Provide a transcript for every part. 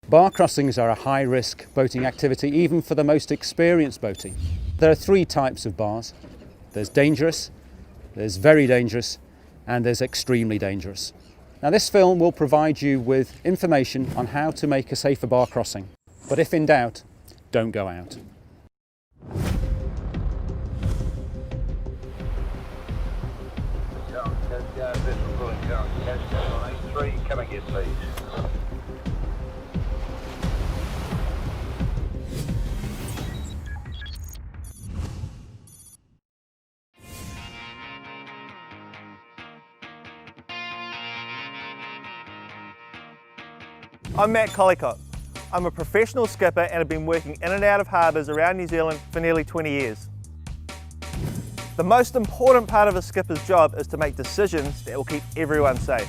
Bar crossings are a high-risk boating activity, even for the most experienced boating. There are three types of bars. There's dangerous, there's very dangerous, and there's extremely dangerous. Now, this film will provide you with information on how to make a safer bar crossing. But if in doubt, don't go out. Come again, please. I'm Matt Collicott. I'm a professional skipper and have been working in and out of harbours around New Zealand for nearly 20 years. The most important part of a skipper's job is to make decisions that will keep everyone safe.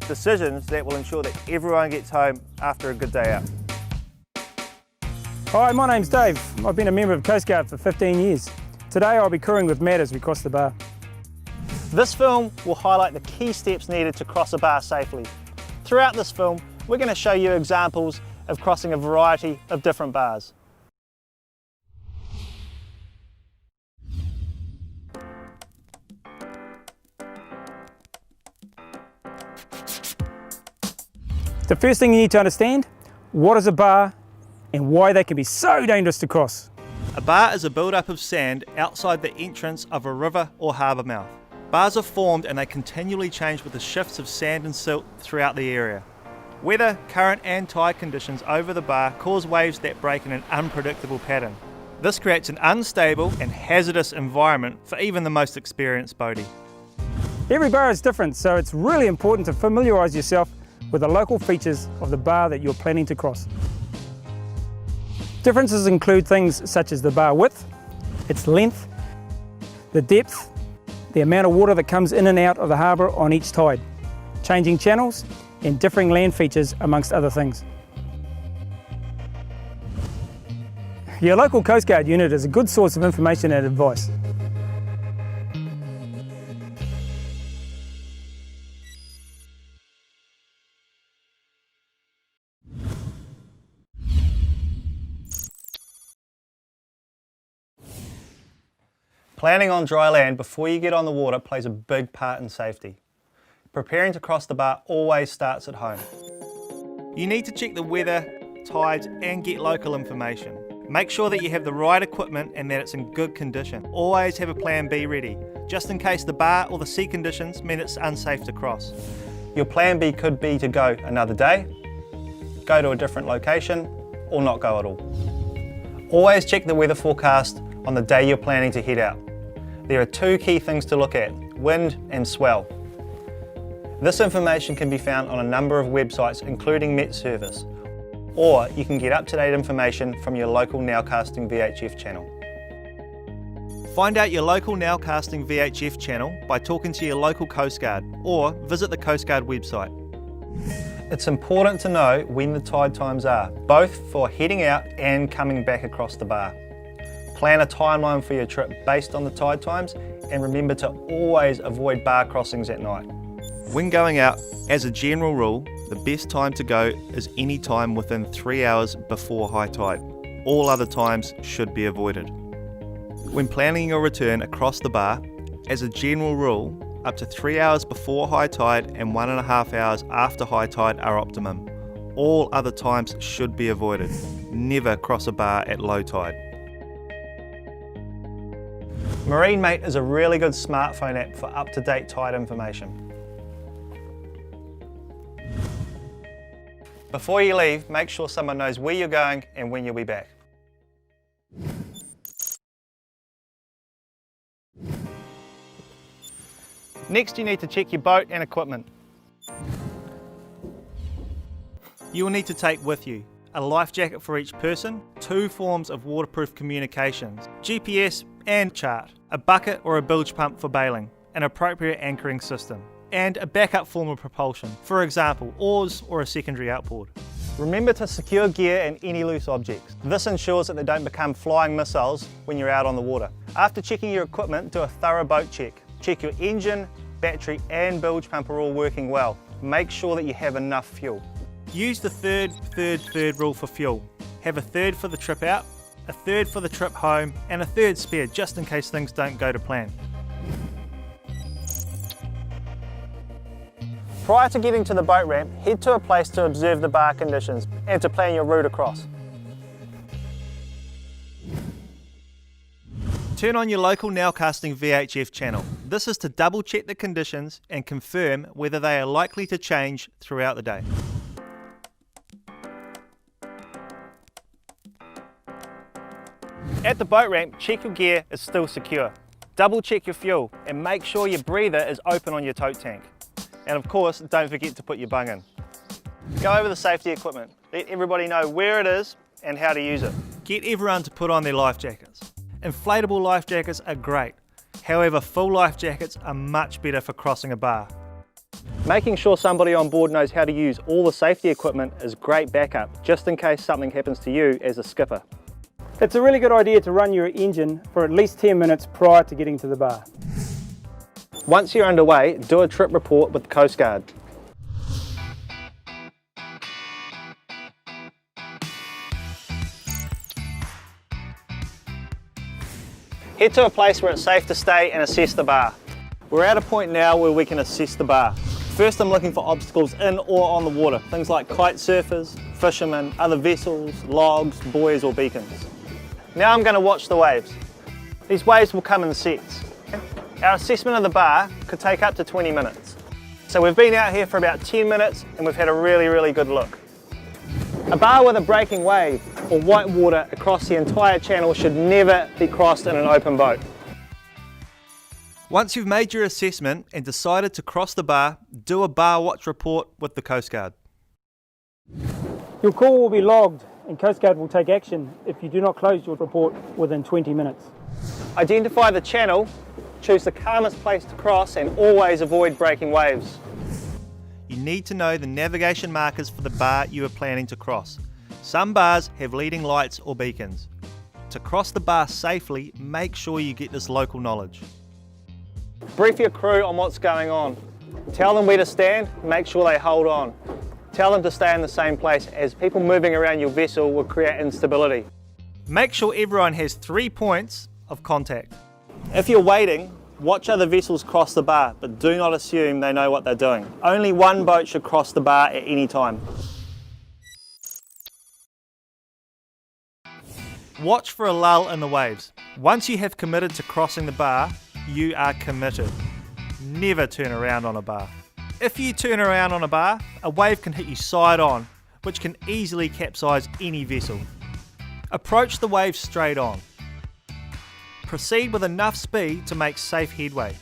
Decisions that will ensure that everyone gets home after a good day out. Hi, my name's Dave. I've been a member of Coast Guard for 15 years. Today I'll be crewing with Matt as we cross the bar. This film will highlight the key steps needed to cross a bar safely. Throughout this film, we're going to show you examples of crossing a variety of different bars. The first thing you need to understand, what is a bar and why they can be so dangerous to cross. A bar is a build-up of sand outside the entrance of a river or harbour mouth. Bars are formed and they continually change with the shifts of sand and silt throughout the area. Weather, current and tide conditions over the bar cause waves that break in an unpredictable pattern. This creates an unstable and hazardous environment for even the most experienced boatie. Every bar is different, so it's really important to familiarise yourself with the local features of the bar that you're planning to cross. Differences include things such as the bar width, its length, the depth, the amount of water that comes in and out of the harbour on each tide, changing channels, and differing land features, amongst other things. Your local Coast Guard unit is a good source of information and advice. Planning on dry land before you get on the water plays a big part in safety. Preparing to cross the bar always starts at home. You need to check the weather, tides and get local information. Make sure that you have the right equipment and that it's in good condition. Always have a plan B ready, just in case the bar or the sea conditions mean it's unsafe to cross. Your plan B could be to go another day, go to a different location, or not go at all. Always check the weather forecast on the day you're planning to head out. There are two key things to look at, wind and swell. This information can be found on a number of websites including Met Service, or you can get up-to-date information from your local Nowcasting VHF channel. Find out your local Nowcasting VHF channel by talking to your local Coast Guard or visit the Coast Guard website. It's important to know when the tide times are, both for heading out and coming back across the bar. Plan a timeline for your trip based on the tide times and remember to always avoid bar crossings at night. When going out, as a general rule, the best time to go is any time within 3 hours before high tide. All other times should be avoided. When planning your return across the bar, as a general rule, up to 3 hours before high tide and 1.5 hours after high tide are optimum. All other times should be avoided. Never cross a bar at low tide. MarineMate is a really good smartphone app for up-to-date tide information. Before you leave, make sure someone knows where you're going and when you'll be back. Next, you need to check your boat and equipment. You will need to take with you a life jacket for each person, 2 forms of waterproof communications, GPS and chart, a bucket or a bilge pump for bailing, an appropriate anchoring system, and a backup form of propulsion, for example, oars or a secondary outboard. Remember to secure gear and any loose objects. This ensures that they don't become flying missiles when you're out on the water. After checking your equipment, do a thorough boat check. Check your engine, battery and bilge pump are all working well. Make sure that you have enough fuel. Use the third rule for fuel. Have a third for the trip out, a third for the trip home, and a third spare just in case things don't go to plan. Prior to getting to the boat ramp, head to a place to observe the bar conditions and to plan your route across. Turn on your local nowcasting VHF channel. This is to double check the conditions and confirm whether they are likely to change throughout the day. At the boat ramp, check your gear is still secure. Double check your fuel and make sure your breather is open on your tote tank. And of course, don't forget to put your bung in. Go over the safety equipment. Let everybody know where it is and how to use it. Get everyone to put on their life jackets. Inflatable life jackets are great. However, full life jackets are much better for crossing a bar. Making sure somebody on board knows how to use all the safety equipment is great backup, just in case something happens to you as a skipper. It's a really good idea to run your engine for at least 10 minutes prior to getting to the bar. Once you're underway, do a trip report with the Coast Guard. Head to a place where it's safe to stay and assess the bar. We're at a point now where we can assess the bar. First, I'm looking for obstacles in or on the water, things like kite surfers, fishermen, other vessels, logs, buoys or beacons. Now I'm going to watch the waves. These waves will come in sets. Our assessment of the bar could take up to 20 minutes. So we've been out here for about 10 minutes and we've had a really good look. A bar with a breaking wave or white water across the entire channel should never be crossed in an open boat. Once you've made your assessment and decided to cross the bar, do a bar watch report with the Coast Guard. Your call will be logged and Coast Guard will take action if you do not close your report within 20 minutes. Identify the channel, choose the calmest place to cross and always avoid breaking waves. You need to know the navigation markers for the bar you are planning to cross. Some bars have leading lights or beacons. To cross the bar safely, make sure you get this local knowledge. Brief your crew on what's going on. Tell them where to stand, make sure they hold on. Tell them to stay in the same place, as people moving around your vessel will create instability. Make sure everyone has 3 points of contact. If you're waiting, watch other vessels cross the bar, but do not assume they know what they're doing. Only one boat should cross the bar at any time. Watch for a lull in the waves. Once you have committed to crossing the bar, you are committed. Never turn around on a bar. If you turn around on a bar, a wave can hit you side on, which can easily capsize any vessel. Approach the wave straight on. Proceed with enough speed to make safe headway.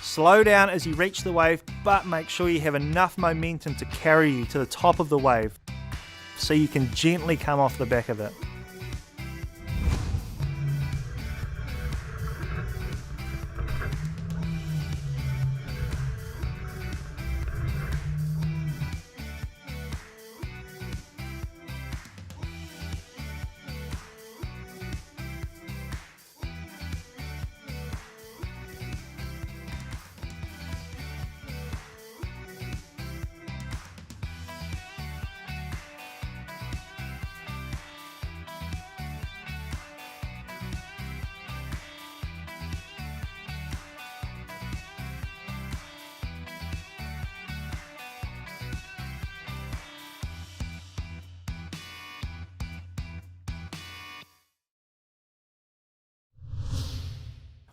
Slow down as you reach the wave, but make sure you have enough momentum to carry you to the top of the wave so you can gently come off the back of it.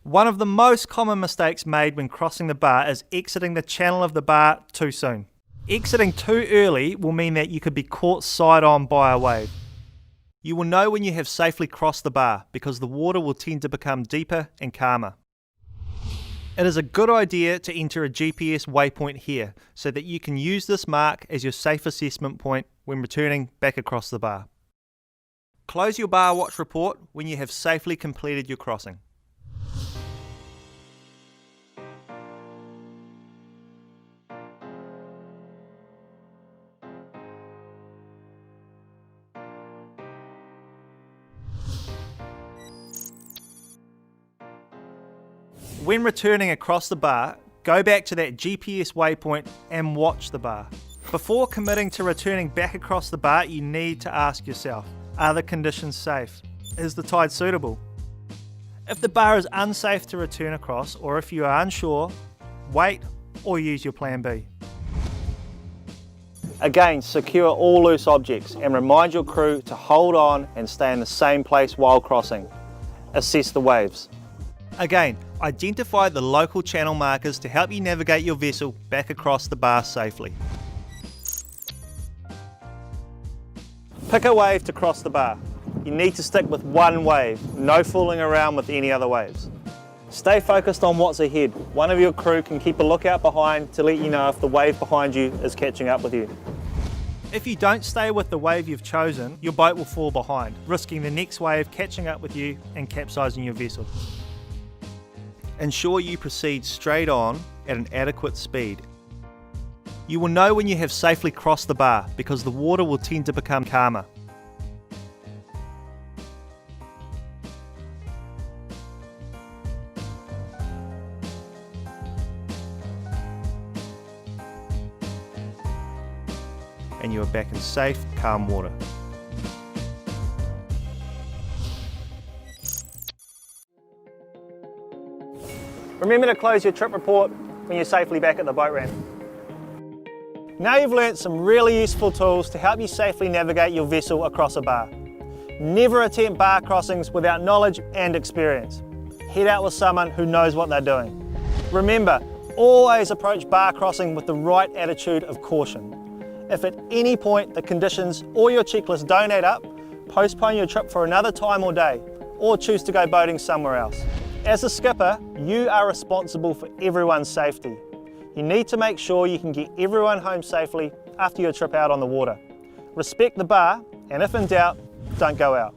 One of the most common mistakes made when crossing the bar is exiting the channel of the bar too soon. Exiting too early will mean that you could be caught side on by a wave. You will know when you have safely crossed the bar because the water will tend to become deeper and calmer. It is a good idea to enter a GPS waypoint here so that you can use this mark as your safe assessment point when returning back across the bar. Close your bar watch report when you have safely completed your crossing. When returning across the bar, go back to that GPS waypoint and watch the bar. Before committing to returning back across the bar, you need to ask yourself, are the conditions safe? Is the tide suitable? If the bar is unsafe to return across, or if you are unsure, wait or use your plan B. Again, secure all loose objects and remind your crew to hold on and stay in the same place while crossing. Assess the waves. Again, identify the local channel markers to help you navigate your vessel back across the bar safely. Pick a wave to cross the bar. You need to stick with one wave, no fooling around with any other waves. Stay focused on what's ahead. One of your crew can keep a lookout behind to let you know if the wave behind you is catching up with you. If you don't stay with the wave you've chosen, your boat will fall behind, risking the next wave catching up with you and capsizing your vessel. Ensure you proceed straight on at an adequate speed. You will know when you have safely crossed the bar because the water will tend to become calmer. And you are back in safe, calm water. Remember to close your trip report when you're safely back at the boat ramp. Now you've learnt some really useful tools to help you safely navigate your vessel across a bar. Never attempt bar crossings without knowledge and experience. Head out with someone who knows what they're doing. Remember, always approach bar crossing with the right attitude of caution. If at any point the conditions or your checklist don't add up, postpone your trip for another time or day, or choose to go boating somewhere else. As a skipper, you are responsible for everyone's safety. You need to make sure you can get everyone home safely after your trip out on the water. Respect the bar, and if in doubt, don't go out.